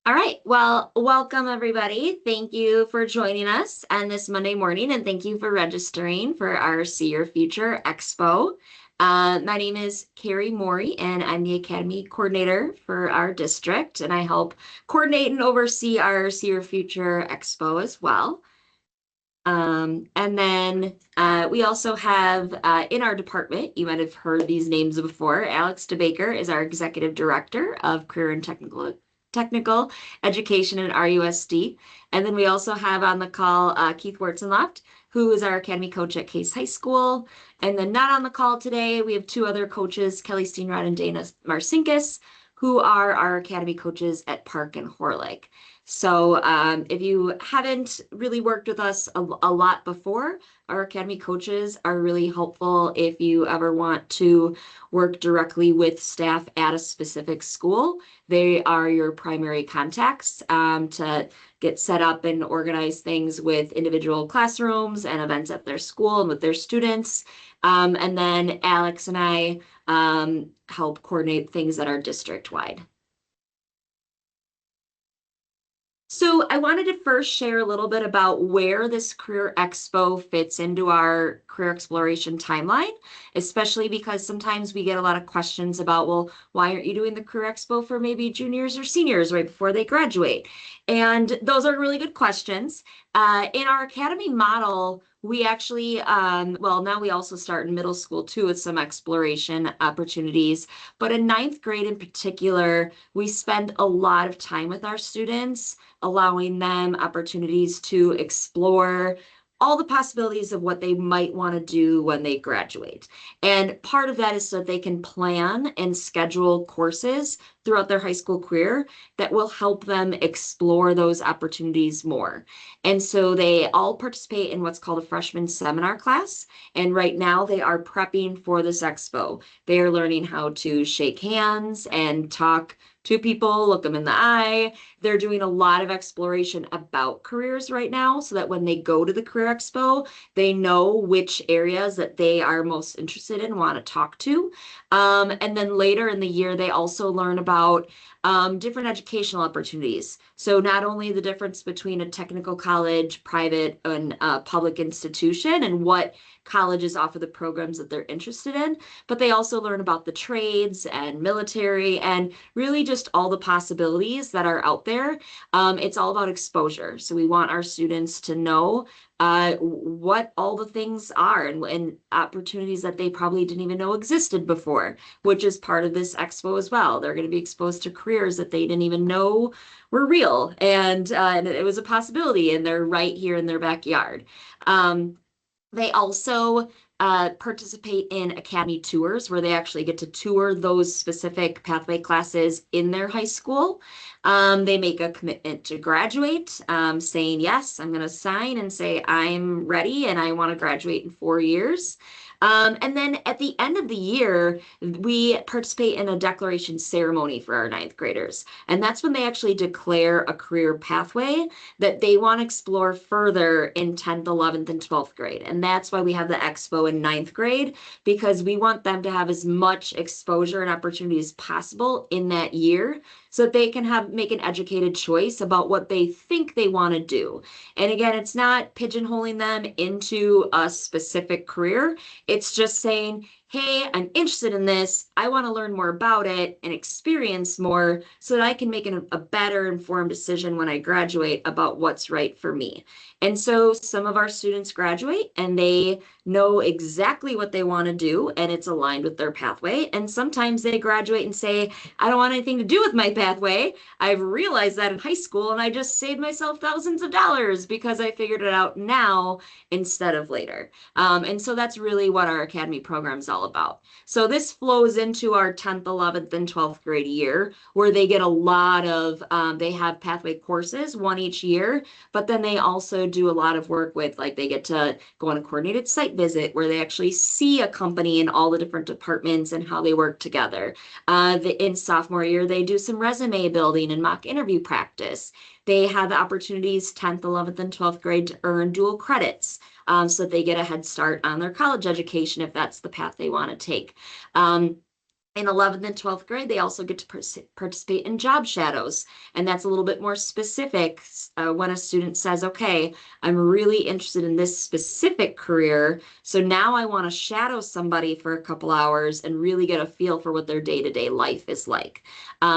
All right. Well, welcome everybody. Thank you for joining us on this Monday morning, and thank you for registering for our SEE Your Future Expo. My name is Carrie Morey, and I'm the Academy Coordinator for our district, and I help coordinate and oversee our SEE Your Future Expo as well. And then we also have in our department, you might have heard these names before, Alex DeBaker is our Executive Director of Career and Technical Education and RUSD. And then we also have on the call Keith Wartzenloft, who is our Academy Coach at Case High School. And then not on the call today, we have two other coaches, Kelly Steenrod and Dana Marcinkus, who are our Academy coaches at Park and Horlick. So if you haven't really worked with us a lot before, our Academy coaches are really helpful if you ever want to work directly with staff at a specific school. They are your primary contacts to get set up and organize things with individual classrooms and events at their school and with their students. And then Alex and I help coordinate things that are district-wide. So I wanted to first share a little bit about where this Career Expo fits into our career exploration timeline, especially because sometimes we get a lot of questions about, well, why aren't you doing the Career Expo for maybe juniors or seniors right before they graduate? And those are really good questions. In our academy model, we actually, well, now we also start in middle school too with some exploration opportunities. But in ninth grade in particular, we spend a lot of time with our students, allowing them opportunities to explore all the possibilities of what they might want to do when they graduate. And part of that is so that they can plan and schedule courses throughout their high school career that will help them explore those opportunities more. And so they all participate in what's called a freshman seminar class. And right now they are prepping for this expo. They are learning how to shake hands and talk to people, look them in the eye. They're doing a lot of exploration about careers right now so that when they go to the Career Expo, they know which areas that they are most interested in, want to talk to. And then later in the year, they also learn about different educational opportunities. So not only the difference between a technical college, private, and public institution and what colleges offer the programs that they're interested in, but they also learn about the trades and military and really just all the possibilities that are out there. It's all about exposure. So we want our students to know what all the things are and opportunities that they probably didn't even know existed before, which is part of this expo as well. They're going to be exposed to careers that they didn't even know were real, and it was a possibility, and they're right here in their backyard. They also participate in academy tours where they actually get to tour those specific pathway classes in their high school. They make a commitment to graduate, saying, yes, I'm going to sign and say I'm ready and I want to graduate in 4 years. And then at the end of the year, we participate in a declaration ceremony for our ninth graders. And that's when they actually declare a career pathway that they want to explore further in 10th, 11th, and 12th grade. And that's why we have the expo in ninth grade, because we want them to have as much exposure and opportunity as possible in that year so that they can make an educated choice about what they think they want to do. And again, it's not pigeonholing them into a specific career. It's just saying, hey, I'm interested in this. I want to learn more about it and experience more so that I can make a better informed decision when I graduate about what's right for me. And so some of our students graduate and they know exactly what they want to do and it's aligned with their pathway. And sometimes they graduate and say, I don't want anything to do with my pathway. I've realized that in high school and I just saved myself thousands of dollars because I figured it out now instead of later. And so that's really what our academy program is all about. So this flows into our 10th, 11th, and 12th grade year where they get a lot of, they have pathway courses, one each year, but then they also do a lot of work with, like, they get to go on a coordinated site visit where they actually see a company and all the different departments and how they work together. In sophomore year, they do some resume building and mock interview practice. They have opportunities 10th, 11th, and 12th grade to earn dual credits so that they get a head start on their college education if that's the path they want to take. In 11th and 12th grade, they also get to participate in job shadows. And that's a little bit more specific when a student says, okay, I'm really interested in this specific career. So now I want to shadow somebody for a couple hours and really get a feel for what their day-to-day life is like.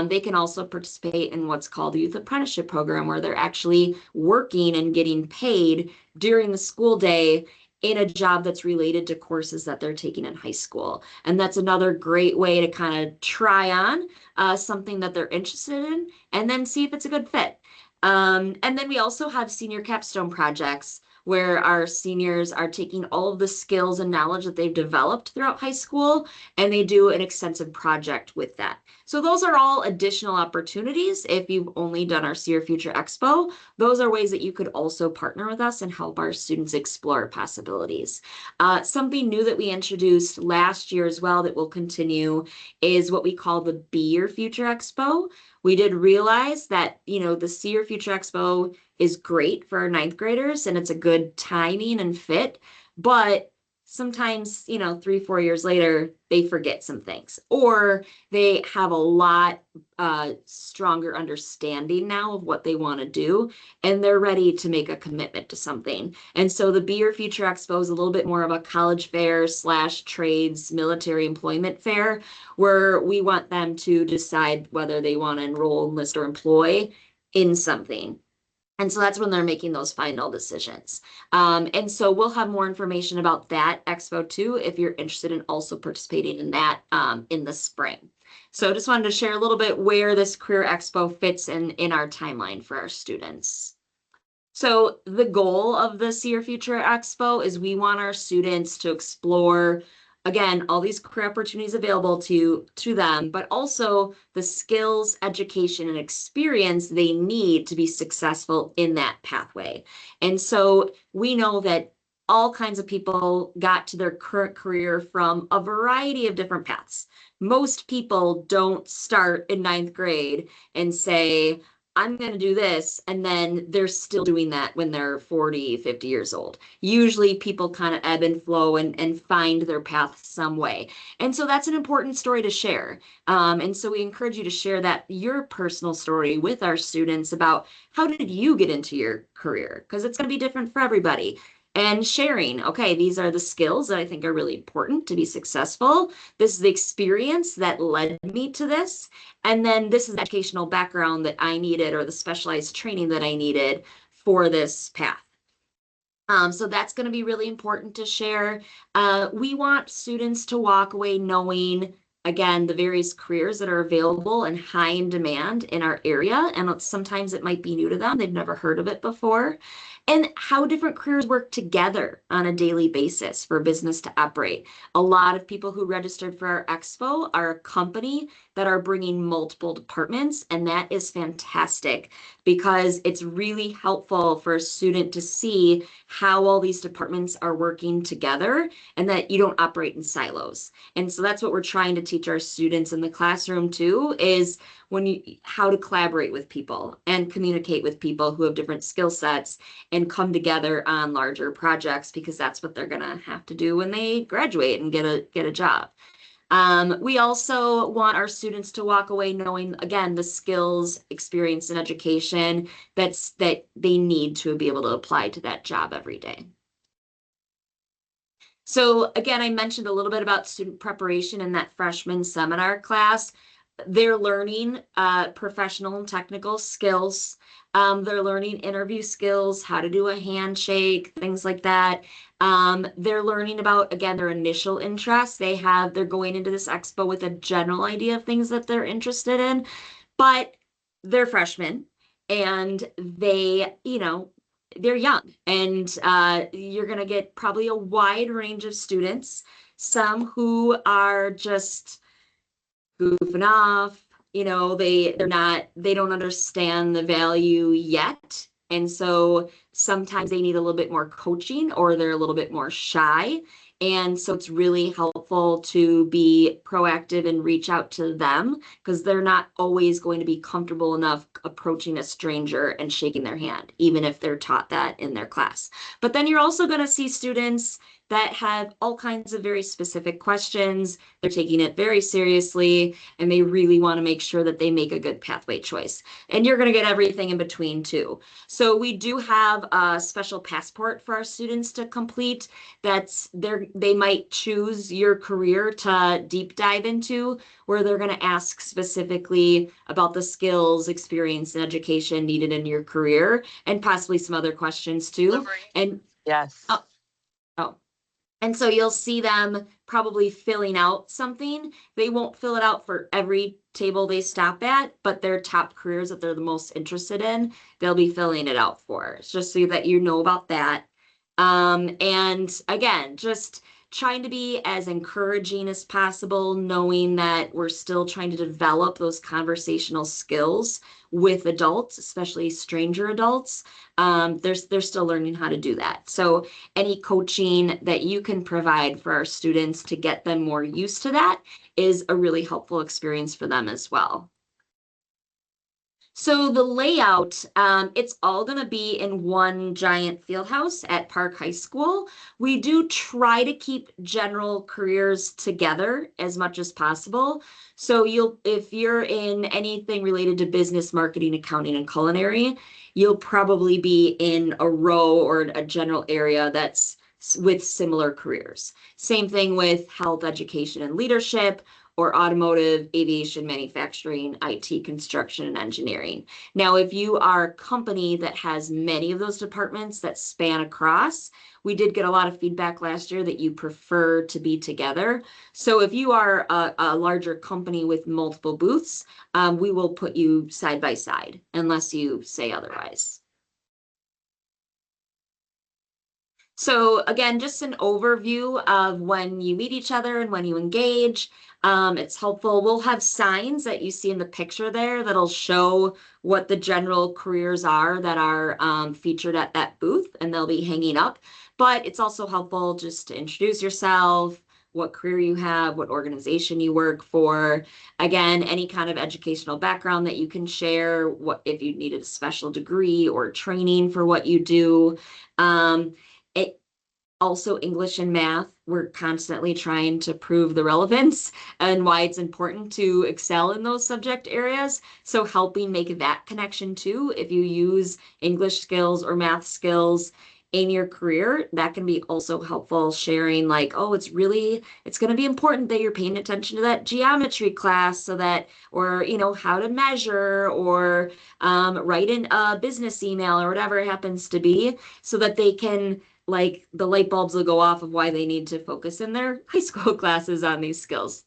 They can also participate in what's called the Youth Apprenticeship Program, where they're actually working and getting paid during the school day in a job that's related to courses that they're taking in high school. And that's another great way to kind of try on something that they're interested in and then see if it's a good fit. And then we also have senior capstone projects where our seniors are taking all of the skills and knowledge that they've developed throughout high school, and they do an extensive project with that. So those are all additional opportunities. If you've only done our SEE Your Future Expo, those are ways that you could also partner with us and help our students explore possibilities. Something new that we introduced last year as well that will continue is what we call the Be Your Future Expo. We did realize that, the SEE Your Future Expo is great for our ninth graders and it's a good timing and fit, but sometimes, 3, 4 years later, they forget some things or they have a lot stronger understanding now of what they want to do and they're ready to make a commitment to something. And so the Be Your Future Expo is a little bit more of a college fair / trades military employment fair where we want them to decide whether they want to enroll, enlist, or employ in something. And so that's when they're making those final decisions. And so we'll have more information about that expo too, if you're interested in also participating in that in the spring. So just wanted to share a little bit where this Career Expo fits in our timeline for our students. So the goal of the SEE Your Future Expo is we want our students to explore, again, all these career opportunities available to them, but also the skills, education, and experience they need to be successful in that pathway. And so we know that all kinds of people got to their current career from a variety of different paths. Most people don't start in ninth grade and say, I'm going to do this. And then they're still doing that when they're 40, 50 years old. Usually people kind of ebb and flow and find their path some way. And so that's an important story to share. And so we encourage you to share your personal story with our students about how did you get into your career? Because it's going to be different for everybody. And sharing, okay, these are the skills that I think are really important to be successful. This is the experience that led me to this. And then this is the educational background that I needed or the specialized training that I needed for this path. So that's going to be really important to share. We want students to walk away knowing, again, the various careers that are available and high in demand in our area. And sometimes it might be new to them. They've never heard of it before. And how different careers work together on a daily basis for business to operate. A lot of people who registered for our expo are a company that are bringing multiple departments, and that is fantastic because it's really helpful for a student to see how all these departments are working together and that you don't operate in silos. And so that's what we're trying to teach our students in the classroom too, is how to collaborate with people and communicate with people who have different skill sets and come together on larger projects, because that's what they're going to have to do when they graduate and get a job. We also want our students to walk away knowing, again, the skills, experience, and education that they need to be able to apply to that job every day. So again, I mentioned a little bit about student preparation in that freshman seminar class. They're learning professional and technical skills. They're learning interview skills, how to do a handshake, things like that. They're learning about, again, their initial interests. They're going into this expo with a general idea of things that they're interested in, but they're freshmen and they're young, and you're going to get probably a wide range of students, some who are just goofing off, they don't understand the value yet. And so sometimes they need a little bit more coaching or they're a little bit more shy. And so it's really helpful to be proactive and reach out to them because they're not always going to be comfortable enough approaching a stranger and shaking their hand, even if they're taught that in their class. But then you're also going to see students that have all kinds of very specific questions. They're taking it very seriously and they really want to make sure that they make a good pathway choice. And you're going to get everything in between too. So we do have a special passport for our students to complete. They might choose your career to deep dive into, where they're going to ask specifically about the skills, experience, and education needed in your career, and possibly some other questions too. And Yes. oh, oh, and so you'll see them probably filling out something. They won't fill it out for every table they stop at, but their top careers that they're the most interested in, they'll be filling it out for. It's just so that you know about that. And again, just trying to be as encouraging as possible, knowing that we're still trying to develop those conversational skills with adults, especially stranger adults. They're still learning how to do that. So any coaching that you can provide for our students to get them more used to that is a really helpful experience for them as well. So the layout, it's all going to be in one giant field house at Park High School. We do try to keep general careers together as much as possible. So if you're in anything related to business, marketing, accounting, and culinary, you'll probably be in a row or a general area that's with similar careers. Same thing with health, education, and leadership, or automotive, aviation, manufacturing, IT, construction, and engineering. Now, if you are a company that has many of those departments that span across, we did get a lot of feedback last year that you prefer to be together. So if you are a larger company with multiple booths, we will put you side by side unless you say otherwise. So again, just an overview of when you meet each other and when you engage. It's helpful. We'll have signs that you see in the picture there that'll show what the general careers are that are featured at that booth, and they'll be hanging up. But it's also helpful just to introduce yourself, what career you have, what organization you work for. Again, any kind of educational background that you can share, what if you needed a special degree or training for what you do. Um, it also English and math. We're constantly trying to prove the relevance and why it's important to excel in those subject areas. So helping make that connection too, if you use English skills or math skills in your career, that can be also helpful sharing like, oh, it's going to be important that you're paying attention to that geometry class so that, or, how to measure or write in a business email or whatever it happens to be so that they can like the light bulbs will go off of why they need to focus in their high school classes on these skills.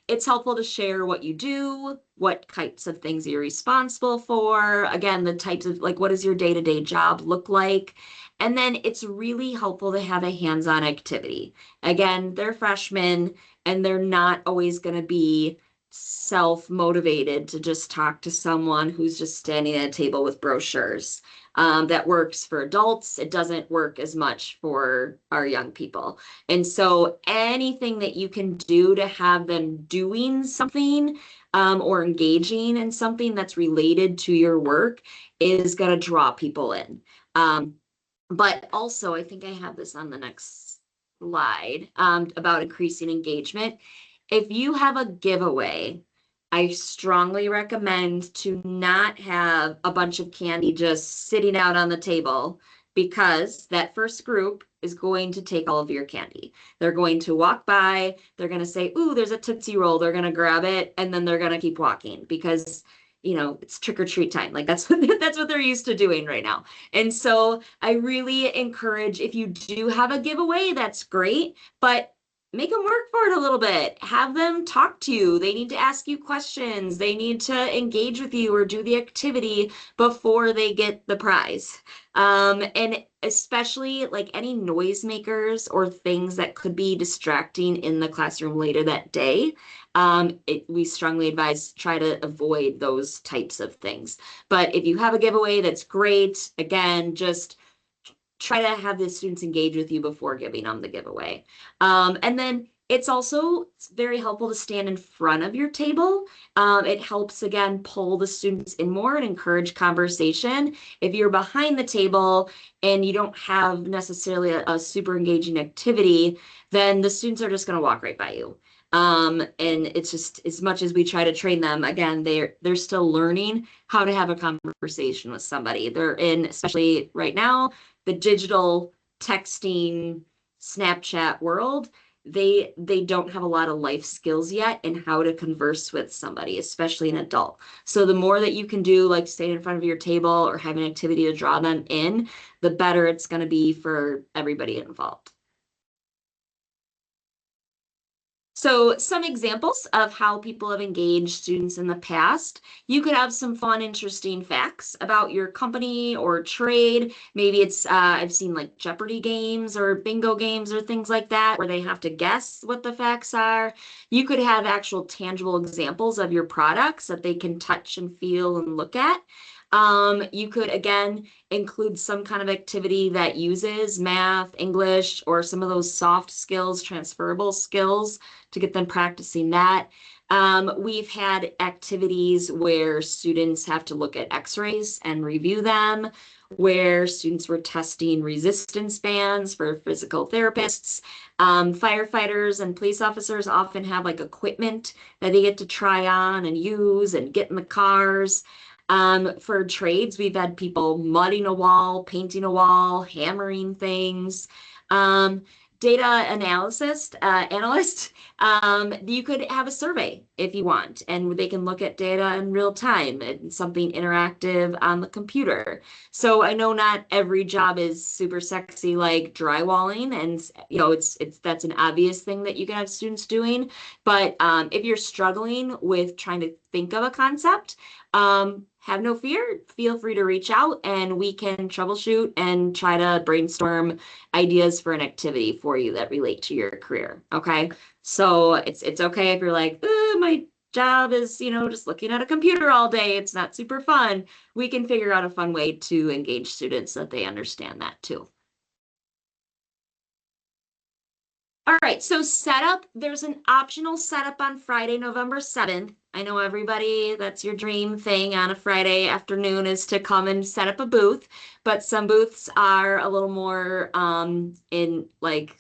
It's helpful to share what you do, what types of things you're responsible for. Again, the types of like, what does your day-to-day job look like? And then it's really helpful to have a hands-on activity. Again, they're freshmen and they're not always going to be self-motivated to just talk to someone who's just standing at a table with brochures. That works for adults. It doesn't work as much for our young people. And so anything that you can do to have them doing something or engaging in something that's related to your work is going to draw people in. But also, I think I have this on the next slide about increasing engagement. If you have a giveaway, I strongly recommend to not have a bunch of candy just sitting out on the table because that first group is going to take all of your candy. They're going to walk by, they're going to say, ooh, there's a Tootsie Roll. They're going to grab it, and then they're going to keep walking because it's trick or treat time. Like that's what they're used to doing right now. And so I really encourage if you do have a giveaway, that's great, but make them work for it a little bit. Have them talk to you. They need to ask you questions. They need to engage with you or do the activity before they get the prize. And especially like any noisemakers or things that could be distracting in the classroom later that day. We strongly advise try to avoid those types of things. But if you have a giveaway, that's great. Again, just try to have the students engage with you before giving them the giveaway. And then it's also very helpful to stand in front of your table. It helps, again, pull the students in more and encourage conversation. If you're behind the table and you don't have necessarily a super engaging activity, then the students are just going to walk right by you. And it's just, as much as we try to train them, again, they're still learning how to have a conversation with somebody. They're in, especially right now, the digital texting, Snapchat world. They don't have a lot of life skills yet in how to converse with somebody, especially an adult. So the more that you can do, like stay in front of your table or have an activity to draw them in, the better it's going to be for everybody involved. So some examples of how people have engaged students in the past. You could have some fun, interesting facts about your company or trade. Maybe it's, I've seen like Jeopardy games or bingo games or things like that where they have to guess what the facts are. You could have actual tangible examples of your products that they can touch and feel and look at. You could, again, include some kind of activity that uses math, English, or some of those soft skills, transferable skills to get them practicing that. We've had activities where students have to look at x-rays and review them, where students were testing resistance bands for physical therapists. Firefighters and police officers often have like equipment that they get to try on and use and get in the cars. For trades, we've had people mudding a wall, painting a wall, hammering things. Um, Data analyst, you could have a survey if you want, and they can look at data in real time and something interactive on the computer. So I know not every job is super sexy like drywalling, and it's that's an obvious thing that you can have students doing. But if you're struggling with trying to think of a concept, have no fear. Feel free to reach out and we can troubleshoot and try to brainstorm ideas for an activity for you that relate to your career. Okay. So it's okay if you're like, my job is, just looking at a computer all day. It's not super fun. We can figure out a fun way to engage students so that they understand that too. All right, so setup, there's an optional setup on Friday, November 7th. I know everybody, that's your dream thing on a Friday afternoon is to come and set up a booth, but some booths are a little more in like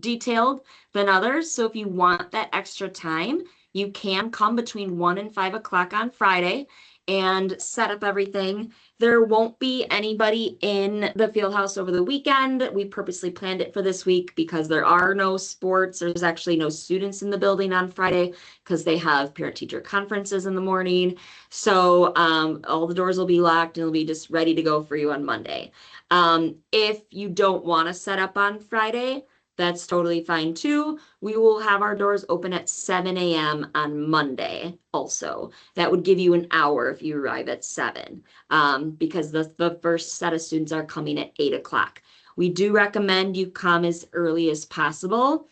detailed than others. So if you want that extra time, you can come between 1 and 5 o'clock on Friday and set up everything. There won't be anybody in the field house over the weekend. We purposely planned it for this week because there are no sports. There's actually no students in the building on Friday because they have parent-teacher conferences in the morning. So all the doors will be locked and it'll be just ready to go for you on Monday. If you don't want to set up on Friday, that's totally fine too. We will have our doors open at 7 a.m. on Monday also. That would give you an hour if you arrive at 7, because the first set of students are coming at 8 o'clock. We do recommend you come as early as possible,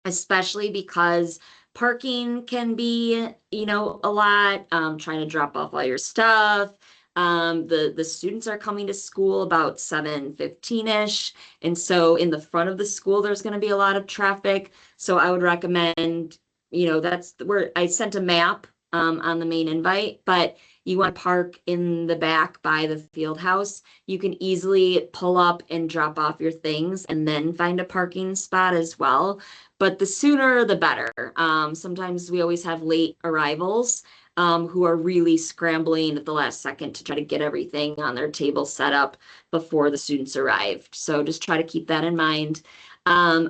especially because parking can be, a lot, trying to drop off all your stuff. The students are coming to school about 7:15-ish. And so in the front of the school, there's going to be a lot of traffic. So I would recommend, that's where I sent a map on the main invite, but you want to park in the back by the field house. You can easily pull up and drop off your things and then find a parking spot as well. But the sooner, the better. Sometimes we always have late arrivals who are really scrambling at the last second to try to get everything on their table set up before the students arrived. So just try to keep that in mind.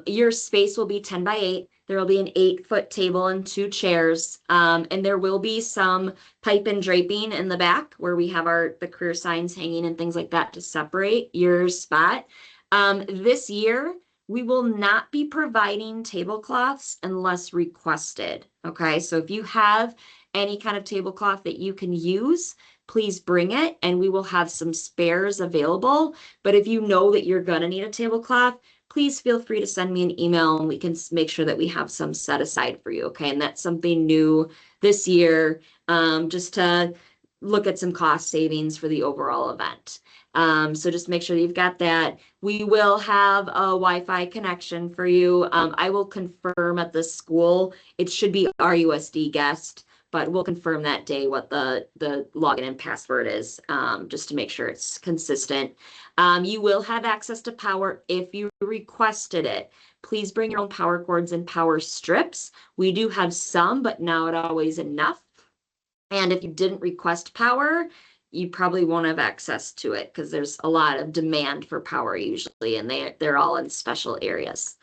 Your space will be 10 by 8. There will be an 8-foot table and 2 chairs. And there will be some pipe and draping in the back where we have the career signs hanging and things like that to separate your spot. This year, we will not be providing tablecloths unless requested. Okay, so if you have any kind of tablecloth that you can use, please bring it and we will have some spares available. But if you know that you're going to need a tablecloth, please feel free to send me an email and we can make sure that we have some set aside for you. Okay, and that's something new this year, just to look at some cost savings for the overall event. So just make sure you've got that. We will have a Wi-Fi connection for you. I will confirm at the school. It should be RUSD guest, but we'll confirm that day what the login and password is, just to make sure it's consistent. You will have access to power if you requested it. Please bring your own power cords and power strips. We do have some, but not always enough. And if you didn't request power, you probably won't have access to it because there's a lot of demand for power usually, and they're all in special areas.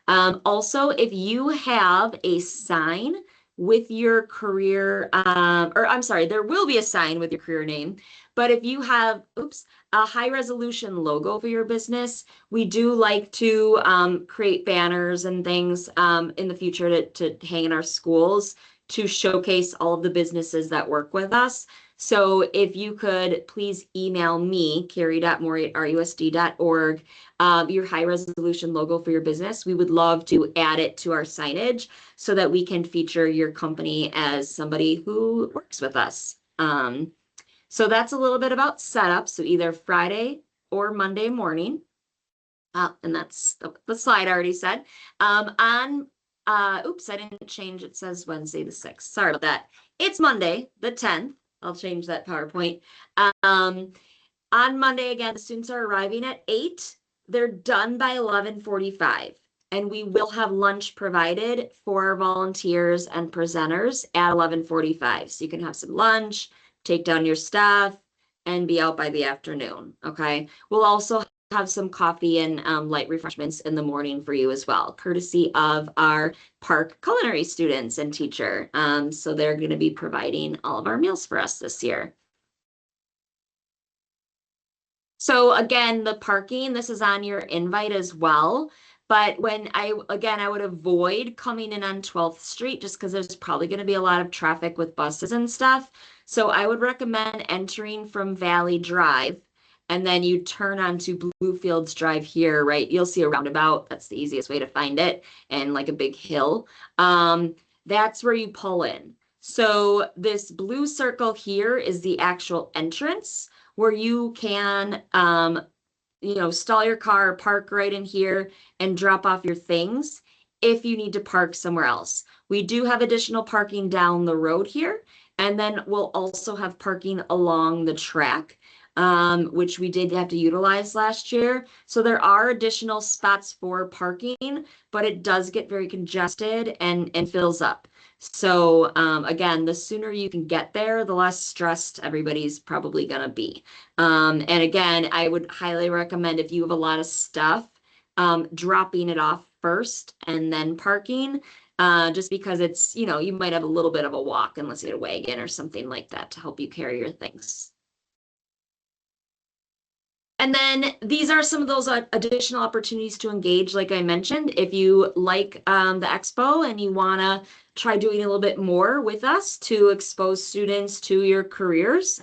Also, if you have a sign with your career, or I'm sorry, there will be a sign with your career name, but if you have, oops, a high resolution logo for your business, we do like to create banners and things in the future to hang in our schools to showcase all of the businesses that work with us. So if you could please email me, carrie.mori@rusd.org, your high resolution logo for your business. We would love to add it to our signage so that we can feature your company as somebody who works with us. So that's a little bit about setup. So either Friday or Monday morning. And that's the slide I already said. Oops, I didn't change. It says Wednesday the 6th. Sorry about that. It's Monday the 10th. I'll change that PowerPoint. On Monday, again, the students are arriving at 8. They're done by 11:45. And we will have lunch provided for our volunteers and presenters at 11:45. So you can have some lunch, take down your stuff, and be out by the afternoon. Okay. We'll also have some coffee and light refreshments in the morning for you as well, courtesy of our park culinary students and teacher. So they're going to be providing all of our meals for us this year. So again, the parking, this is on your invite as well. But I would avoid coming in on 12th Street just because there's probably going to be a lot of traffic with buses and stuff. So I would recommend entering from Valley Drive, and then you turn onto Bluefields Drive here, right? You'll see a roundabout. That's the easiest way to find it, and like a big hill. That's where you pull in. So this blue circle here is the actual entrance where you can stall your car, park right in here, and drop off your things if you need to park somewhere else. We do have additional parking down the road here, and then we'll also have parking along the track, which we did have to utilize last year. So there are additional spots for parking, but it does get very congested and fills up. So again, the sooner you can get there, the less stressed everybody's probably going to be. And again, I would highly recommend if you have a lot of stuff, dropping it off first and then parking, just because it's, you might have a little bit of a walk unless you get a wagon or something like that to help you carry your things. And then these are some of those additional opportunities to engage, like I mentioned. If you like the expo and you want to try doing a little bit more with us to expose students to your careers,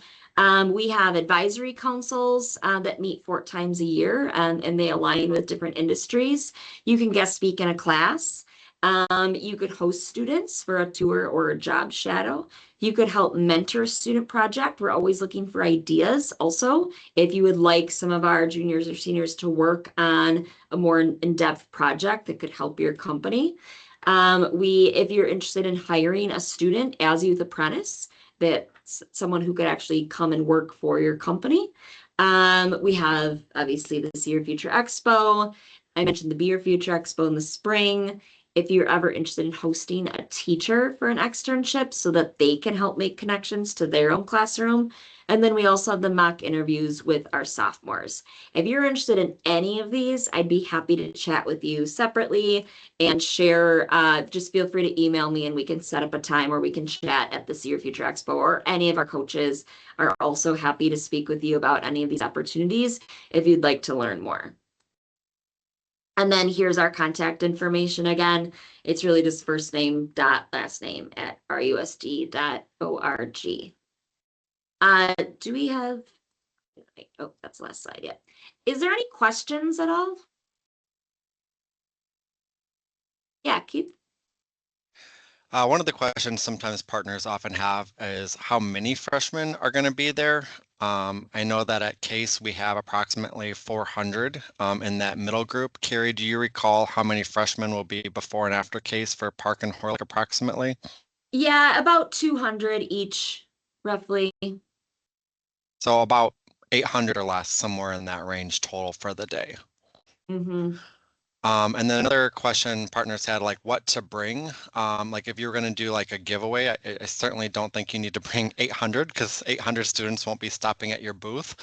we have advisory councils that meet 4 times a year, and they align with different industries. You can guest speak in a class. You could host students for a tour or a job shadow. You could help mentor a student project. We're always looking for ideas. Also, if you would like some of our juniors or seniors to work on a more in-depth project that could help your company. If you're interested in hiring a student as youth apprentice, that's someone who could actually come and work for your company. We have obviously the SEE Your Future Expo. I mentioned the Be Your Future Expo in the spring. If you're ever interested in hosting a teacher for an externship so that they can help make connections to their own classroom. And then we also have the mock interviews with our sophomores. If you're interested in any of these, I'd be happy to chat with you separately and share. Just feel free to email me and we can set up a time where we can chat at the SEE Your Future Expo, or any of our coaches are also happy to speak with you about any of these opportunities if you'd like to learn more. And then here's our contact information again. It's really just first name dot last name at rusd.org. Do we have, oh, that's the last slide yet. Is there any questions at all? Yeah, Keith. One of the questions sometimes partners often have is how many freshmen are going to be there. I know that at Case we have approximately 400 in that middle group. Carrie, do you recall how many freshmen will be before and after Case for Park and Horlick approximately? Yeah, about 200 each, roughly. So about 800 or less, somewhere in that range total for the day. Mm-hmm. And then another question partners had, like what to bring. Like if you were going to do like a giveaway, I certainly don't think you need to bring 800 because 800 students won't be stopping at your booth.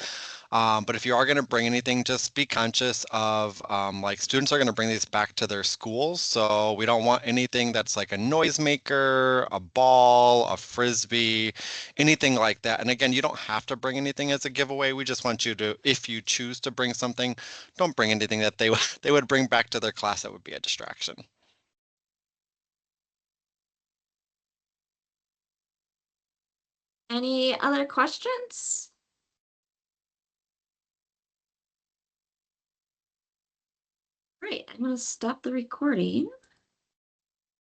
But if you are going to bring anything, just be conscious of like students are going to bring these back to their schools. So we don't want anything that's like a noisemaker, a ball, a frisbee, anything like that. And again, you don't have to bring anything as a giveaway. We just want you to, if you choose to bring something, don't bring anything that they would bring back to their class that would be a distraction. Any other questions? Great, I'm going to stop the recording.